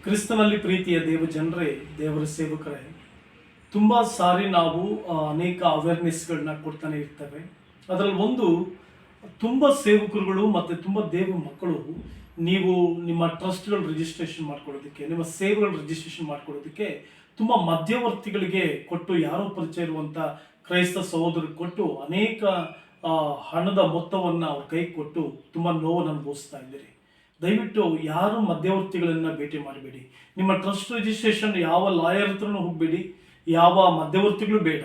ಕ್ರಿಸ್ತನಲ್ಲಿ ಪ್ರೀತಿಯ ಜನರೇ, ದೇವರ ಸೇವಕರೇ, ತುಂಬ ಸಾರಿ ನಾವು ಅನೇಕ ಅವೇರ್ನೆಸ್ಗಳನ್ನ ಕೊಡ್ತಾನೆ ಇರ್ತೇವೆ. ಅದರಲ್ಲಿ ಒಂದು ತುಂಬ ಸೇವಕರುಗಳು ಮತ್ತು ತುಂಬ ದೇವ ಮಕ್ಕಳು ನೀವು ನಿಮ್ಮ ಟ್ರಸ್ಟ್ಗಳು ರಿಜಿಸ್ಟ್ರೇಷನ್ ಮಾಡ್ಕೊಳ್ಳೋದಕ್ಕೆ, ನಿಮ್ಮ ಸೇವೆಗಳು ರಿಜಿಸ್ಟ್ರೇಷನ್ ಮಾಡ್ಕೊಳ್ಳೋದಕ್ಕೆ ತುಂಬ ಮಧ್ಯವರ್ತಿಗಳಿಗೆ ಕೊಟ್ಟು, ಯಾರೋ ಪರಿಚಯ ಇರುವಂಥ ಕ್ರೈಸ್ತ ಸಹೋದರಿಗೆ ಕೊಟ್ಟು ಅನೇಕ ಹಣದ ಮೊತ್ತವನ್ನು ಅವ್ರ ಕೈಗೆ ಕೊಟ್ಟು ತುಂಬ ನೋವನ್ನು ಅನುಭವಿಸ್ತಾ ಇದ್ದೀರಿ. ದಯವಿಟ್ಟು ಯಾರು ಮಧ್ಯವರ್ತಿಗಳನ್ನು ಭೇಟಿ ಮಾಡಬೇಡಿ. ನಿಮ್ಮ ಟ್ರಸ್ಟ್ ರಿಜಿಸ್ಟ್ರೇಷನ್ ಯಾವ ಲಾಯರ್ ಹತ್ರನೂ ಹೋಗಬೇಡಿ, ಯಾವ ಮಧ್ಯವರ್ತಿಗಳು ಬೇಡ.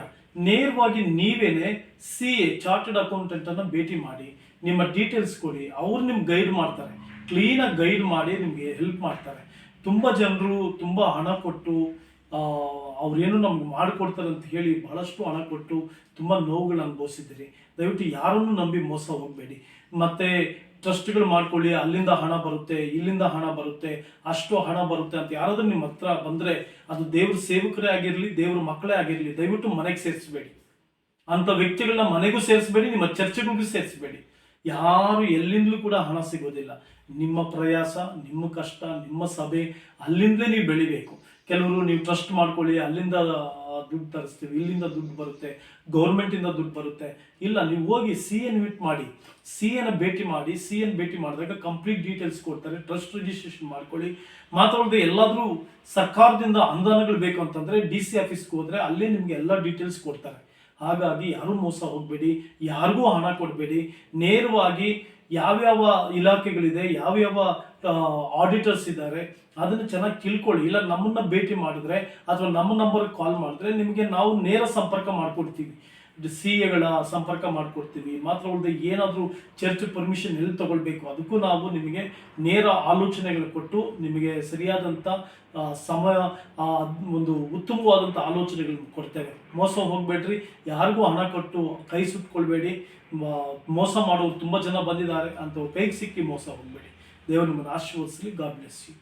ನೇರವಾಗಿ ನೀವೇನೆ CA ಚಾರ್ಟರ್ಡ್ ಅಕೌಂಟೆಂಟನ್ನು ಭೇಟಿ ಮಾಡಿ, ನಿಮ್ಮ ಡೀಟೇಲ್ಸ್ ಕೊಡಿ. ಅವ್ರು ನಿಮ್ಗೆ ಗೈಡ್ ಮಾಡ್ತಾರೆ, ಕ್ಲೀನಾಗಿ ಗೈಡ್ ಮಾಡಿ ನಿಮಗೆ ಹೆಲ್ಪ್ ಮಾಡ್ತಾರೆ. ತುಂಬ ಜನರು ತುಂಬ ಹಣ ಕೊಟ್ಟು ಅವ್ರೇನು ನಮ್ಗೆ ಮಾಡಿಕೊಡ್ತಾರೆ ಅಂತ ಹೇಳಿ ಬಹಳಷ್ಟು ಹಣ ಕೊಟ್ಟು ತುಂಬ ನೋವುಗಳನ್ನ ಅನುಭವಿಸಿದ್ದೀರಿ. ದಯವಿಟ್ಟು ಯಾರನ್ನು ನಂಬಿ ಮೋಸ ಹೋಗಬೇಡಿ. ಮತ್ತು ಟ್ರಸ್ಟ್ಗಳು ಮಾಡ್ಕೊಳ್ಳಿ, ಅಲ್ಲಿಂದ ಹಣ ಬರುತ್ತೆ, ಇಲ್ಲಿಂದ ಹಣ ಬರುತ್ತೆ, ಅಷ್ಟು ಹಣ ಬರುತ್ತೆ ಅಂತ ಯಾರಾದ್ರೂ ನಿಮ್ಮ ಹತ್ರ ಬಂದರೆ, ಅದು ದೇವ್ರ ಸೇವಕರೇ ಆಗಿರಲಿ, ದೇವ್ರ ಮಕ್ಕಳೇ ಆಗಿರಲಿ, ದಯವಿಟ್ಟು ಮನೆಗೆ ಸೇರಿಸಬೇಡಿ. ಅಂಥ ವ್ಯಕ್ತಿಗಳನ್ನ ಮನೆಗೂ ಸೇರಿಸಬೇಡಿ, ನಿಮ್ಮ ಚರ್ಚೆಗಳಿಗೂ ಸೇರಿಸಬೇಡಿ. ಯಾರು ಎಲ್ಲಿಂದಲೂ ಕೂಡ ಹಣ ಸಿಗೋದಿಲ್ಲ. ನಿಮ್ಮ ಪ್ರಯಾಸ, ನಿಮ್ಮ ಕಷ್ಟ, ನಿಮ್ಮ ಸಭೆ, ಅಲ್ಲಿಂದಲೇ ನೀವು ಬೆಳಿಬೇಕು. ಕೆಲವರು ನೀವು ಟ್ರಸ್ಟ್ ಮಾಡ್ಕೊಳ್ಳಿ, ಅಲ್ಲಿಂದ ದುಡ್ಡು ತರಿಸ್ತೀವಿ, ಇಲ್ಲಿಂದ ದುಡ್ಡು ಬರುತ್ತೆ, ಗೌರ್ಮೆಂಟಿಂದ ದುಡ್ಡು ಬರುತ್ತೆ. ಇಲ್ಲ, ನೀವು ಹೋಗಿ CA ಮೀಟ್ ಮಾಡಿ, CA ಭೇಟಿ ಮಾಡಿ. CA ಭೇಟಿ ಮಾಡಿದಾಗ ಕಂಪ್ಲೀಟ್ ಡೀಟೇಲ್ಸ್ ಕೊಡ್ತಾರೆ. ಟ್ರಸ್ಟ್ ರಿಜಿಸ್ಟ್ರೇಷನ್ ಮಾಡ್ಕೊಳ್ಳಿ. ಮಾತಾಡದೆ ಎಲ್ಲಾದರೂ ಸರ್ಕಾರದಿಂದ ಅನುದಾನಗಳು ಬೇಕು ಅಂತಂದರೆ DC ಆಫೀಸ್ಗೆ ಹೋದರೆ ಅಲ್ಲೇ ನಿಮಗೆ ಎಲ್ಲ ಡೀಟೇಲ್ಸ್ ಕೊಡ್ತಾರೆ. ಹಾಗಾಗಿ ಯಾರೂ ಮೋಸ ಹೋಗಬೇಡಿ, ಯಾರಿಗೂ ಹಣ ಕೊಡಬೇಡಿ. ನೇರವಾಗಿ ಯಾವ್ಯಾವ ಇಲಾಖೆಗಳಿದೆ, ಯಾವ್ಯಾವ ಆಡಿಟರ್ಸ್ ಇದ್ದಾರೆ, ಅದನ್ನು ಚೆನ್ನಾಗಿ ತಿಳ್ಕೊಳ್ಳಿ. ಇಲ್ಲ ನಮ್ಮನ್ನ ಭೇಟಿ ಮಾಡಿದ್ರೆ ಅಥವಾ ನಮ್ಮ ನಂಬರ್ಗೆ ಕಾಲ್ ಮಾಡಿದ್ರೆ ನಿಮಗೆ ನಾವು ನೇರ ಸಂಪರ್ಕ ಮಾಡಿಕೊಡ್ತೀವಿ. CAಗಳ ಸಂಪರ್ಕ ಮಾಡಿಕೊಡ್ತೀವಿ. ಮಾತ್ರ ಅಲ್ಲದೆ ಏನಾದರೂ ಚರ್ಚ್ ಪರ್ಮಿಷನ್ ಎಲ್ಲಿ ತಗೊಳ್ಬೇಕು ಅದಕ್ಕೂ ನಾವು ನಿಮಗೆ ನೇರ ಆಲೋಚನೆಗಳು ಕೊಟ್ಟು ನಿಮಗೆ ಸರಿಯಾದಂಥ ಸಮಯ, ಒಂದು ಉತ್ತಮವಾದಂಥ ಆಲೋಚನೆಗಳನ್ನು ಕೊಡ್ತೇವೆ. ಮೋಸ ಹೋಗಬೇಡ್ರಿ, ಯಾರಿಗೂ ಹಣ ಕೊಟ್ಟು ಕೈ ಸುಟ್ಕೊಳ್ಬೇಡಿ. ಮೋಸ ಮಾಡೋರು ತುಂಬ ಜನ ಬಂದಿದ್ದಾರೆ, ಅಂಥವ್ರು ಕೈಗೆ ಸಿಕ್ಕಿ ಮೋಸ ಹೋಗಬೇಡಿ. ದೇವರು ನಿಮ್ಮನ್ನು ಆಶೀರ್ವದಿಸಲಿ. God bless you.